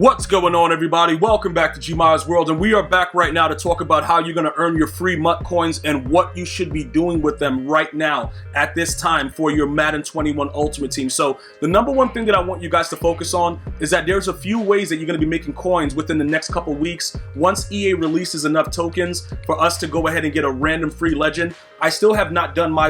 What's going on, everybody? Welcome back to GmiasWorld, and we are back right now to talk about how you're going to earn your free MUT coins and what you should be doing with them right now at this time for your Madden 21 Ultimate Team. So the number one thing that I want you guys to focus on is that there's a few ways that you're going to be making coins within the next couple weeks. Once EA releases enough tokens for us to go ahead and get a random free legend. I still have not done my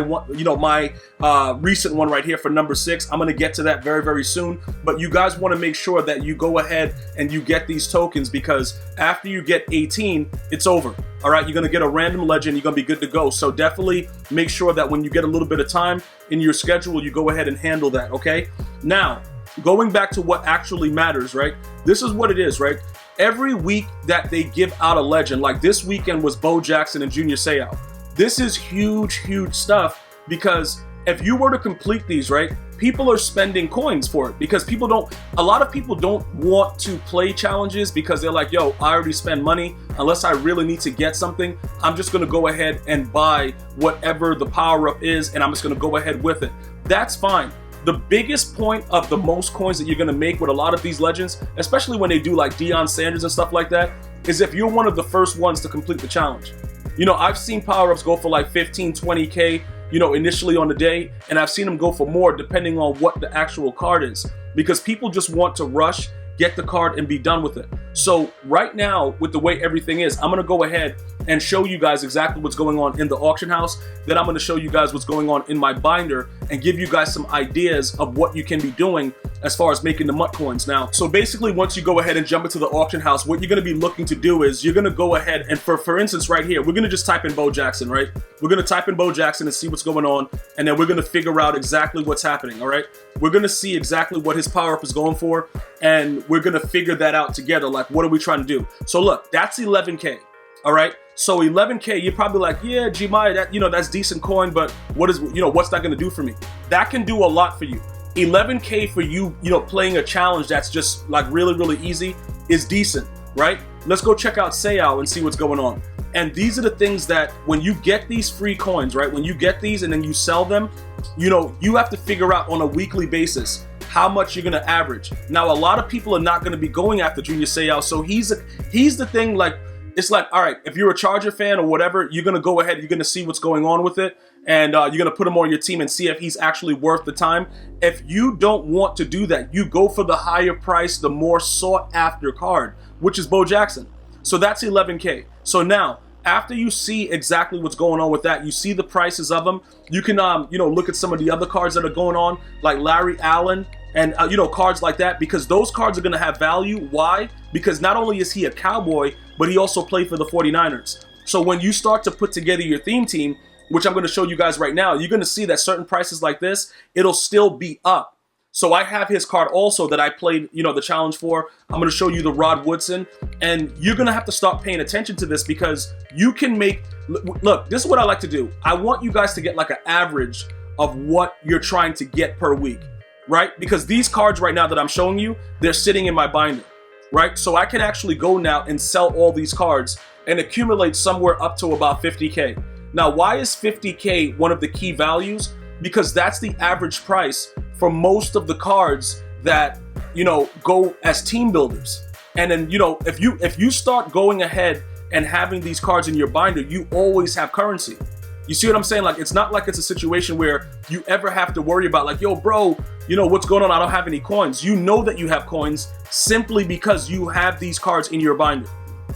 recent one right here for number 6. I'm going to get to that very, very soon. But you guys want to make sure that you go ahead and you get these tokens, because after you get 18, it's over. All right, you're going to get a random legend. You're going to be good to go. So definitely make sure that when you get a little bit of time in your schedule, you go ahead and handle that. Okay. Now, going back to what actually matters, right? This is what it is, right? Every week that they give out a legend, like this weekend was Bo Jackson and Junior Seau. This is huge, huge stuff, because if you were to complete these, right, people are spending coins for it, because a lot of people don't want to play challenges because they're like, yo, I already spend money. Unless I really need to get something, I'm just going to go ahead and buy whatever the power up is, and I'm just going to go ahead with it. That's fine. The biggest point of the most coins that you're going to make with a lot of these legends, especially when they do like Deion Sanders and stuff like that, is if you're one of the first ones to complete the challenge. You know, I've seen power-ups go for like 15, 20K, initially on the day, and I've seen them go for more depending on what the actual card is, because people just want to rush, get the card, and be done with it. So right now, with the way everything is, I'm going to go ahead and show you guys exactly what's going on in the auction house. Then I'm going to show you guys what's going on in my binder and give you guys some ideas of what you can be doing as far as making the MUT coins now. So basically, once you go ahead and jump into the auction house, what you're going to be looking to do is you're going to go ahead and for instance, right here, we're going to just type in Bo Jackson, right? We're going to type in Bo Jackson and see what's going on, and then we're going to figure out exactly what's happening, all right? We're going to see exactly what his power up is going for, and we're going to figure that out together. Like, what are we trying to do? So look, that's 11K, all right? So 11K, you're probably like, yeah, Gmia, that that's decent coin, but what's that going to do for me? That can do a lot for you. 11K for you, playing a challenge that's just like really, really easy is decent, right? Let's go check out Seau and see what's going on. And these are the things that when you get these free coins, right? When you get these and then you sell them, you have to figure out on a weekly basis how much you're going to average. Now, a lot of people are not going to be going after Junior Seau, so he's the thing. Like, it's like, all right, if you're a Charger fan or whatever, you're going to go ahead, you're going to see what's going on with it, and you're going to put him on your team and see if he's actually worth the time. If you don't want to do that, you go for the higher price, the more sought after card, which is Bo Jackson. So that's 11K. So now, after you see exactly what's going on with that, you see the prices of them, you can look at some of the other cards that are going on, like Larry Allen, and cards like that, because those cards are going to have value. Why? Because not only is he a Cowboy, but he also played for the 49ers. So when you start to put together your theme team, which I'm going to show you guys right now, you're going to see that certain prices like this, it'll still be up. So I have his card also that I played, the challenge for. I'm going to show you the Rod Woodson, and you're going to have to start paying attention to this, because you can make, look, this is what I like to do. I want you guys to get like an average of what you're trying to get per week, right? Because these cards right now that I'm showing you, they're sitting in my binder, right? So I can actually go now and sell all these cards and accumulate somewhere up to about 50K. Now, why is 50K one of the key values? Because that's the average price for most of the cards that, go as team builders. And then, if you start going ahead and having these cards in your binder, you always have currency. You see what I'm saying? Like, it's not like it's a situation where you ever have to worry about like, yo, bro, what's going on? I don't have any coins. You know that you have coins simply because you have these cards in your binder.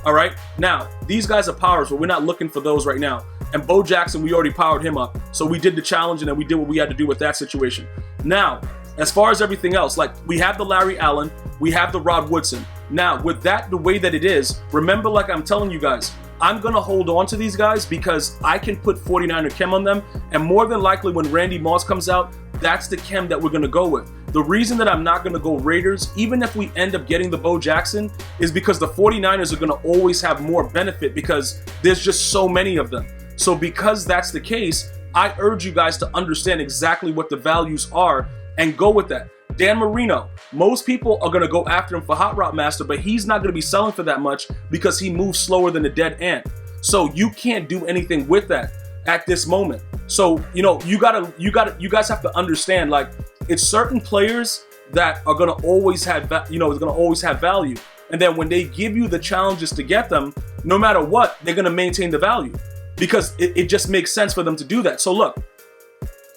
All right. Now, these guys are powers, but we're not looking for those right now. And Bo Jackson, we already powered him up. So we did the challenge, and then we did what we had to do with that situation. Now, as far as everything else, like we have the Larry Allen, we have the Rod Woodson. Now, with that, the way that it is, remember, like I'm telling you guys, I'm going to hold on to these guys because I can put 49er chem on them. And more than likely when Randy Moss comes out, that's the chem that we're going to go with. The reason that I'm not going to go Raiders, even if we end up getting the Bo Jackson, is because the 49ers are going to always have more benefit because there's just so many of them. So because that's the case, I urge you guys to understand exactly what the values are and go with that. Dan Marino, most people are going to go after him for Hot Route Master, but he's not going to be selling for that much because he moves slower than a dead ant. So you can't do anything with that at this moment. So, you guys have to understand, like, it's certain players that are gonna always have, is gonna always have value. And then when they give you the challenges to get them, no matter what, they're gonna maintain the value because it just makes sense for them to do that. So look,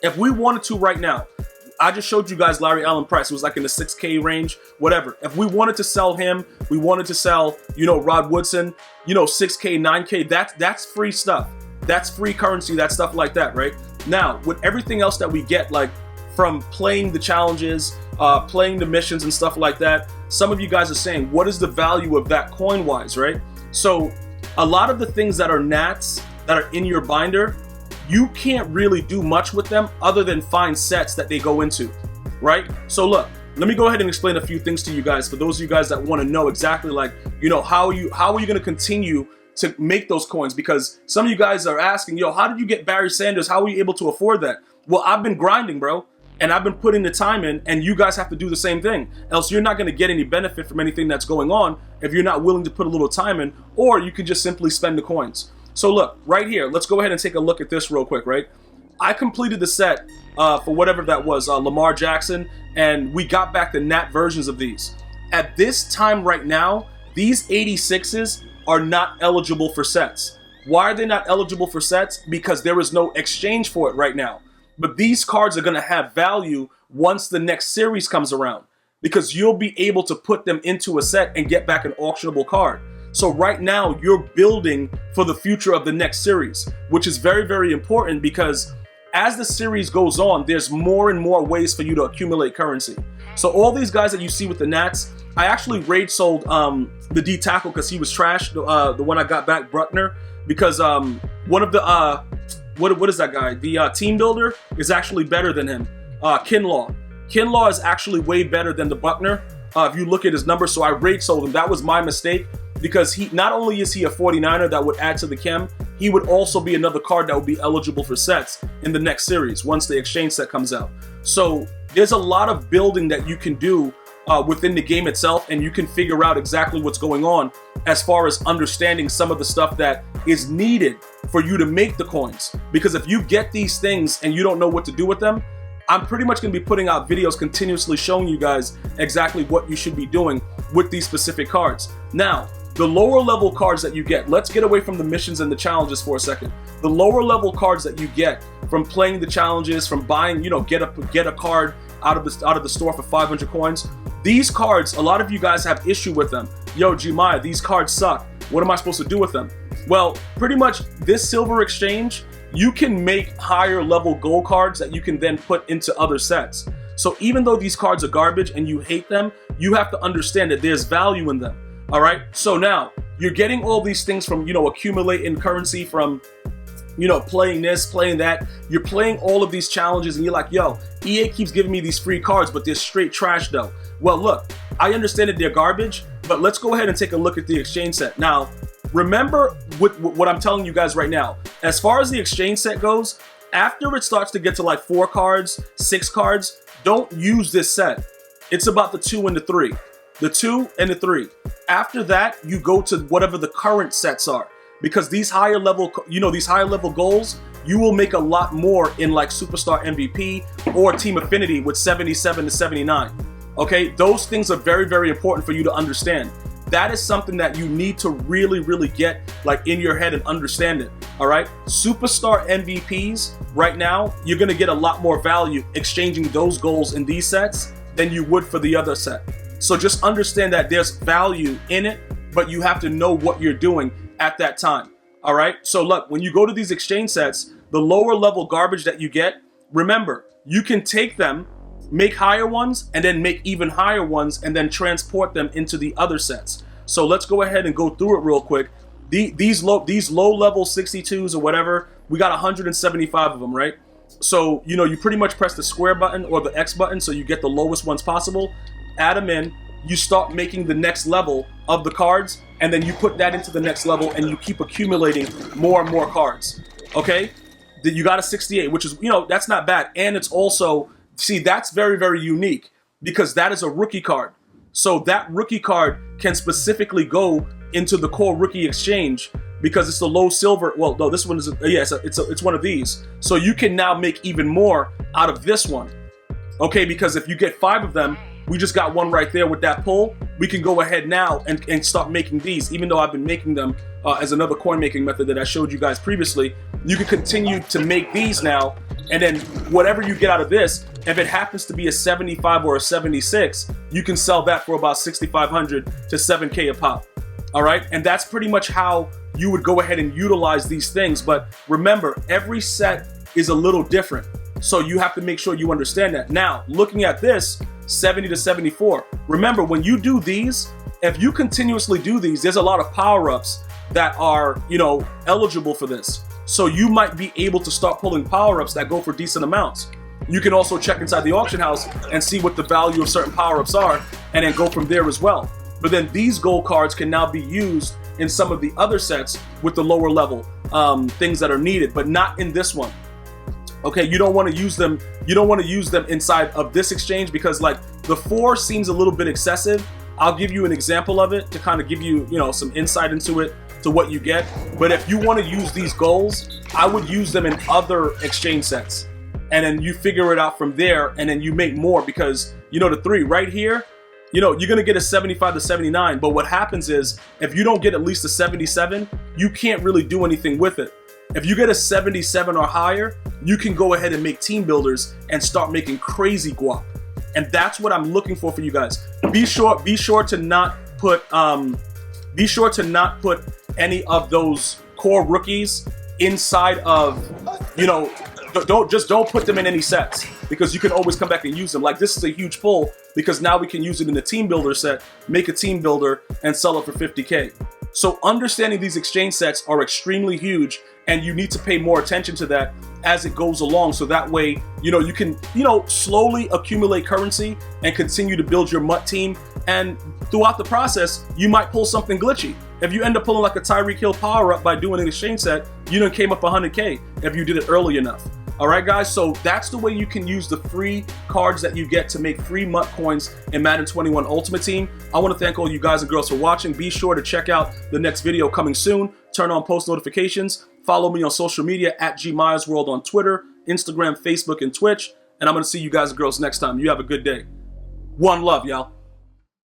if we wanted to right now, I just showed you guys Larry Allen price. It was like in the 6K range, whatever. If we wanted to sell him, we wanted to sell, Rod Woodson, 6K, 9K, that's free stuff. That's free currency, that's stuff like that, right? Now, with everything else that we get, like from playing the challenges, playing the missions and stuff like that, some of you guys are saying, what is the value of that coin-wise, right? So a lot of the things that are nats that are in your binder, you can't really do much with them other than find sets that they go into, right? So look, let me go ahead and explain a few things to you guys. For those of you guys that want to know exactly, like, how are you going to continue to make those coins? Because some of you guys are asking, how did you get Barry Sanders? How were you able to afford that? Well, I've been grinding, bro, and I've been putting the time in, and you guys have to do the same thing. Else you're not going to get any benefit from anything that's going on if you're not willing to put a little time in, or you can just simply spend the coins. So look, right here, let's go ahead and take a look at this real quick, right? I completed the set for whatever that was, Lamar Jackson, and we got back the nat versions of these. At this time right now, these 86s are not eligible for sets. Why are they not eligible for sets? Because there is no exchange for it right now. But these cards are going to have value once the next series comes around, because you'll be able to put them into a set and get back an auctionable card. So right now you're building for the future of the next series, which is very, very important, because as the series goes on, there's more and more ways for you to accumulate currency. So all these guys that you see with the Nats, I actually rage sold the D tackle because he was trash, the one I got back, Bruckner, because one of the what is that guy? The team builder is actually better than him. Kinlaw. Kinlaw is actually way better than the Buckner if you look at his numbers. So I rage sold him. That was my mistake, because he not only is he a 49er that would add to the chem, he would also be another card that would be eligible for sets in the next series once the exchange set comes out. So there's a lot of building that you can do within the game itself, and you can figure out exactly what's going on as far as understanding some of the stuff that is needed for you to make the coins. Because if you get these things and you don't know what to do with them, I'm pretty much going to be putting out videos continuously showing you guys exactly what you should be doing with these specific cards. Now, the lower level cards that you get, let's get away from the missions and the challenges for a second. The lower level cards that you get from playing the challenges, from buying, get a card out of the store for 500 coins. These cards, a lot of you guys have issue with them. Yo, Gmia, these cards suck. What am I supposed to do with them? Well, pretty much this silver exchange, you can make higher level gold cards that you can then put into other sets. So even though these cards are garbage and you hate them, you have to understand that there's value in them. All right. So now you're getting all these things from, accumulating currency from, playing this, playing that. You're playing all of these challenges and you're like, yo, EA keeps giving me these free cards, but they're straight trash though. Well, look, I understand that they're garbage, but let's go ahead and take a look at the exchange set. Now, remember what I'm telling you guys right now. As far as the exchange set goes, after it starts to get to like 4 cards, 6 cards, don't use this set. It's about the 2 and the 3. The 2 and the 3. After that, you go to whatever the current sets are, because these higher level, goals, you will make a lot more in like Superstar MVP or Team Affinity with 77 to 79. Okay, those things are very, very important for you to understand. That is something that you need to really, really get like in your head and understand it. All right, Superstar MVPs right now, you're gonna get a lot more value exchanging those goals in these sets than you would for the other set. So just understand that there's value in it, but you have to know what you're doing at that time. All right. So look, when you go to these exchange sets, the lower level garbage that you get, remember, you can take them, make higher ones, and then make even higher ones, and then transport them into the other sets. So let's go ahead and go through it real quick. These low level 62s or whatever, we got 175 of them, right? So, you pretty much press the square button or the X button so you get the lowest ones possible. Add them in, you start making the next level of the cards, and then you put that into the next level and you keep accumulating more and more cards. Okay? Then you got a 68, which is, that's not bad. And it's also, see, that's very, very unique because that is a rookie card. So that rookie card can specifically go into the core rookie exchange because it's the low silver. Well, no, this one is, it's one of these. So you can now make even more out of this one. Okay, because if you get 5 of them, we just got one right there with that pull. We can go ahead now and start making these, even though I've been making them as another coin making method that I showed you guys previously. You can continue to make these now, and then whatever you get out of this, if it happens to be a 75 or a 76, you can sell that for about 6,500 to 7K a pop. All right, and that's pretty much how you would go ahead and utilize these things. But remember, every set is a little different, so you have to make sure you understand that. Now, looking at this 70 to 74, remember when you do these, if you continuously do these, there's a lot of power-ups that are, you know, eligible for this. So you might be able to start pulling power-ups that go for decent amounts. You can also check inside the auction house and see what the value of certain power-ups are, and then go from there as well. But then these gold cards can now be used in some of the other sets with the lower level things that are needed, but not in this one. Okay, you don't want to use them. You don't want to use them inside of this exchange because, like, the 4 seems a little bit excessive. I'll give you an example of it to kind of give you, you know, some insight into it, to what you get. But if you want to use these goals, I would use them in other exchange sets, and then you figure it out from there, and then you make more because, you know, the 3 right here, you know, you're gonna get a 75 to 79, but what happens is if you don't get at least a 77, you can't really do anything with it. If you get a 77 or higher, you can go ahead and make team builders and start making crazy guap. And that's what I'm looking for you guys. Be sure to not put any of those core rookies inside of, you know, don't put them in any sets, because you can always come back and use them. Like, this is a huge pull because now we can use it in the team builder set, make a team builder and sell it for 50K. So understanding these exchange sets are extremely huge, and you need to pay more attention to that as it goes along, so that way, you know, you can, you know, slowly accumulate currency and continue to build your MUT team. And throughout the process, you might pull something glitchy. If you end up pulling like a Tyreek Hill power up by doing an exchange set, you done came up 100K if you did it early enough. All right, guys, so that's the way you can use the free cards that you get to make free MUT coins in Madden 21 Ultimate Team. I want to thank all you guys and girls for watching. Be sure to check out the next video coming soon. Turn on post notifications. Follow me on social media at GmiasWorld on Twitter, Instagram, Facebook, and Twitch. And I'm going to see you guys and girls next time. You have a good day. One love, y'all.